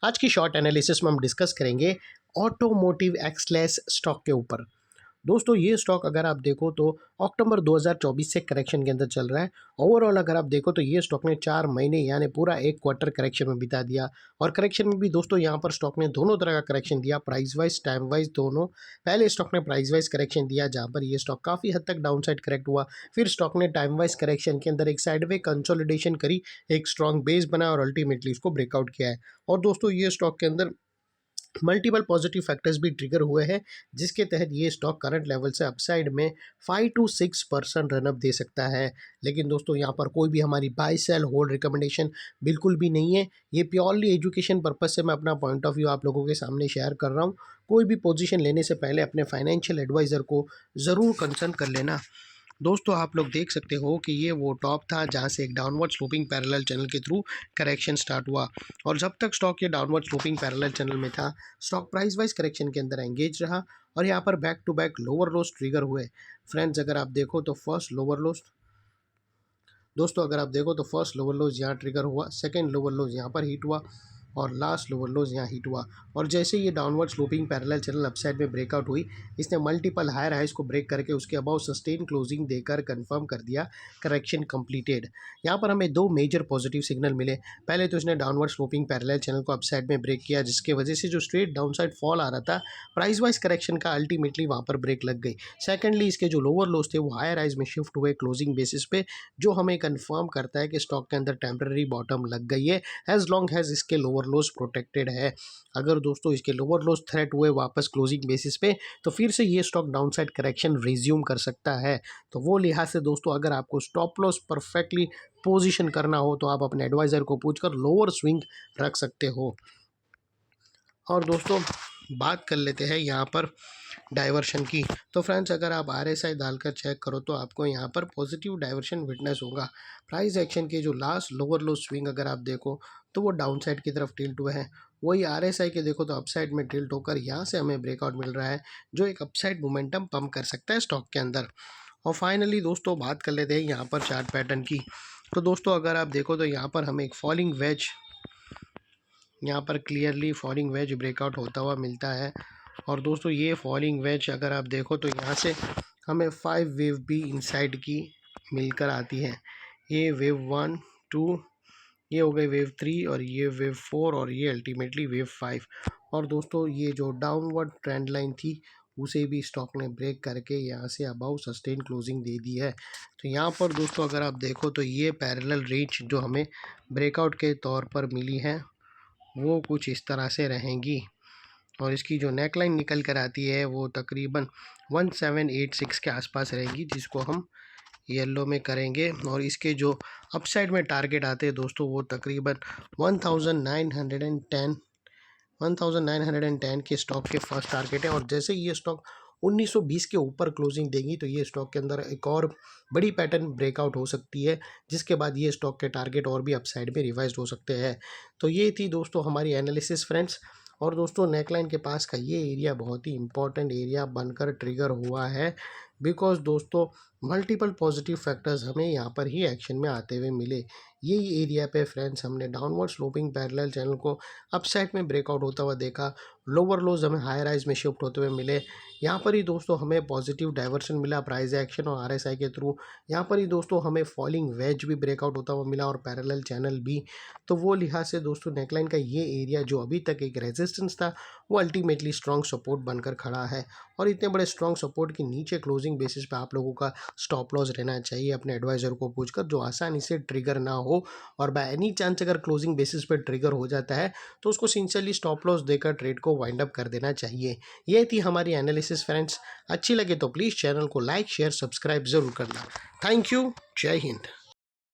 आज की short analysis में हम डिस्कस करेंगे ऑटोमोटिव एक्सलेस स्टॉक के ऊपर। दोस्तों ये स्टॉक अगर आप देखो तो अक्टूबर 2024 से करेक्शन के अंदर चल रहा है। ओवरऑल अगर आप देखो तो ये स्टॉक ने 4 महीने यानी पूरा एक क्वार्टर करेक्शन में बिता दिया और करेक्शन में भी दोस्तों यहाँ पर स्टॉक ने दोनों तरह का करेक्शन दिया, प्राइस वाइज टाइम वाइज दोनों। पहले स्टॉक ने प्राइस वाइज करेक्शन दिया जहाँ पर ये स्टॉक काफ़ी हद तक डाउन साइड करेक्ट हुआ, फिर स्टॉक ने टाइम वाइज करेक्शन के अंदर एक साइड वे कंसोलिडेशन करी, एक स्ट्रॉन्ग बेस बना और अल्टीमेटली उसको ब्रेकआउट किया है। और दोस्तों ये स्टॉक के अंदर मल्टीपल पॉजिटिव फैक्टर्स भी ट्रिगर हुए हैं जिसके तहत ये स्टॉक करंट लेवल से अपसाइड में 5 to 6% रनअप दे सकता है। लेकिन दोस्तों यहाँ पर कोई भी हमारी बाय सेल होल्ड रिकमेंडेशन बिल्कुल भी नहीं है। ये प्योरली एजुकेशन पर्पस से मैं अपना पॉइंट ऑफ व्यू आप लोगों के सामने शेयर कर रहा हूँ। कोई भी पोजीशन लेने से पहले अपने फाइनेंशियल एडवाइज़र को ज़रूर कंसल्ट कर लेना। दोस्तों आप लोग देख सकते हो कि ये वो टॉप था जहाँ से एक डाउनवर्ड स्लोपिंग पैरेलल चैनल के थ्रू करेक्शन स्टार्ट हुआ और जब तक स्टॉक ये डाउनवर्ड स्लोपिंग पैरेलल चैनल में था स्टॉक प्राइस वाइज करेक्शन के अंदर एंगेज रहा और यहाँ पर back to back lower lows trigger हुए। फ्रेंड्स अगर आप देखो तो first lower lows lower lows यहाँ ट्रिगर हुआ, सेकेंड लोअर लोज यहाँ पर हिट हुआ और लास्ट लोअर लोज यहाँ हिट हुआ। और जैसे ये downward sloping parallel channel upside में ब्रेकआउट हुई, इसने मल्टीपल हायर हाइज को ब्रेक करके उसके अबाउ सस्टेन क्लोजिंग देकर कंफर्म कर दिया करेक्शन कंप्लीटेड। यहाँ पर हमें दो मेजर पॉजिटिव सिग्नल मिले। पहले तो इसने डाउनवर्ड स्लोपिंग पैरेलल चैनल को अपसाइड में ब्रेक किया जिसके वजह से जो स्ट्रेट डाउनसाइड फॉल आ रहा था प्राइस वाइज करेक्शन का अल्टीमेटली वहाँ पर ब्रेक लग गई। सेकेंडली इसके जो लोअर लोज थे वो हायर हाइज में शिफ्ट हुए क्लोजिंग बेसिस पे, जो हमें कंफर्म करता है कि स्टॉक के अंदर टेम्पररी बॉटम लग गई है एज लॉन्ग हैज इसके लोअर लोज प्रोटेक्टेड है। अगर दोस्तों इसके लोअर लोज थ्रेट हुए वापस क्लोजिंग बेसिस पे तो फिर से ये स्टॉक डाउनसाइड करेक्शन रिज्यूम कर सकता है। तो वो लिहाज से दोस्तों अगर आपको स्टॉप लॉस परफेक्टली पोजीशन करना हो तो आप अपने एडवाइज़र को पूछकर लोअर स्विंग रख सकते हो। और दोस्तों बात कर लेते हैं यहाँ पर डाइवर्शन की। तो फ्रेंड्स अगर आप RSI डालकर चेक करो तो आपको यहाँ पर पॉजिटिव डाइवर्शन विटनेस होगा। प्राइस एक्शन के जो लास्ट लोअर लो स्विंग अगर आप देखो तो वो डाउन साइड की तरफ टिल्ट हुए हैं, वही RSI के देखो तो अपसाइड में टिल्ट होकर यहाँ से हमें ब्रेकआउट मिल रहा है जो एक अपसाइड मोमेंटम पंप कर सकता है स्टॉक के अंदर। और फाइनली दोस्तों बात कर लेते हैं यहाँ पर चार्ट पैटर्न की। तो दोस्तों अगर आप देखो तो यहाँ पर हमें एक फॉलिंग वेज, यहाँ पर क्लियरली फॉलिंग वेज ब्रेकआउट होता हुआ मिलता है। और दोस्तों ये फॉलिंग वेज अगर आप देखो तो यहाँ से हमें 5 वेव भी इनसाइड की मिलकर आती है। ये वेव 1 2, ये हो गई वेव 3 और ये वेव 4 और ये अल्टीमेटली वेव 5। और दोस्तों ये जो डाउनवर्ड ट्रेंड लाइन थी उसे भी स्टॉक ने ब्रेक करके यहाँ से अबाउ सस्टेन क्लोजिंग दे दी है। तो यहाँ पर दोस्तों अगर आप देखो तो ये पैरेलल रेंज जो हमें ब्रेकआउट के तौर पर मिली है वो कुछ इस तरह से रहेंगी और इसकी जो नेकलाइन निकल कर आती है वो तकरीबन 1786 के आसपास रहेगी जिसको हम येलो में करेंगे। और इसके जो अपसाइड में टारगेट आते हैं दोस्तों वो तकरीबन 1910 के स्टॉक के फर्स्ट टारगेट है। और जैसे ये स्टॉक 1920 के ऊपर क्लोजिंग देगी तो ये स्टॉक के अंदर एक और बड़ी पैटर्न ब्रेकआउट हो सकती है जिसके बाद ये स्टॉक के टारगेट और भी अपसाइड में रिवाइज हो सकते हैं। तो ये थी दोस्तों हमारी एनालिसिस फ्रेंड्स। और दोस्तों नेकलाइन के पास का ये एरिया बहुत ही इंपॉर्टेंट एरिया बनकर ट्रिगर हुआ है बिकॉज दोस्तों मल्टीपल पॉजिटिव फैक्टर्स हमें यहाँ पर ही एक्शन में आते हुए मिले। यही एरिया पे फ्रेंड्स हमने डाउनवर्ड स्लोपिंग पैरेलल चैनल को अपसाइड में ब्रेकआउट होता हुआ देखा, लोअर लोज हमें हायर राइज में शिफ्ट होते हुए मिले। यहाँ पर ही दोस्तों हमें पॉजिटिव डाइवर्शन मिला प्राइस एक्शन और RSI के थ्रू। यहाँ पर ही दोस्तों हमें फॉलिंग वेज भी ब्रेकआउट होता हुआ मिला और पैरेलल चैनल भी। तो वो लिहाज से दोस्तों नेकलाइन का ये एरिया जो अभी तक एक रेजिस्टेंस था वो अल्टीमेटली स्ट्रॉन्ग सपोर्ट बनकर खड़ा है। और इतने बड़े स्ट्रॉन्ग सपोर्ट के नीचे क्लोजिंग बेसिस पे आप लोगों का स्टॉप लॉस रहना चाहिए अपने एडवाइज़र को पूछकर, जो आसानी से ट्रिगर ना हो। और बाय एनी चांस अगर क्लोजिंग बेसिस पे ट्रिगर हो जाता है तो उसको सिंसियरली स्टॉप लॉस देकर ट्रेड को वाइंड अप कर देना चाहिए। ये थी हमारी एनालिसिस फ्रेंड्स। अच्छी लगे तो प्लीज़ चैनल को लाइक शेयर सब्सक्राइब ज़रूर करना। Thank you. जय हिंद।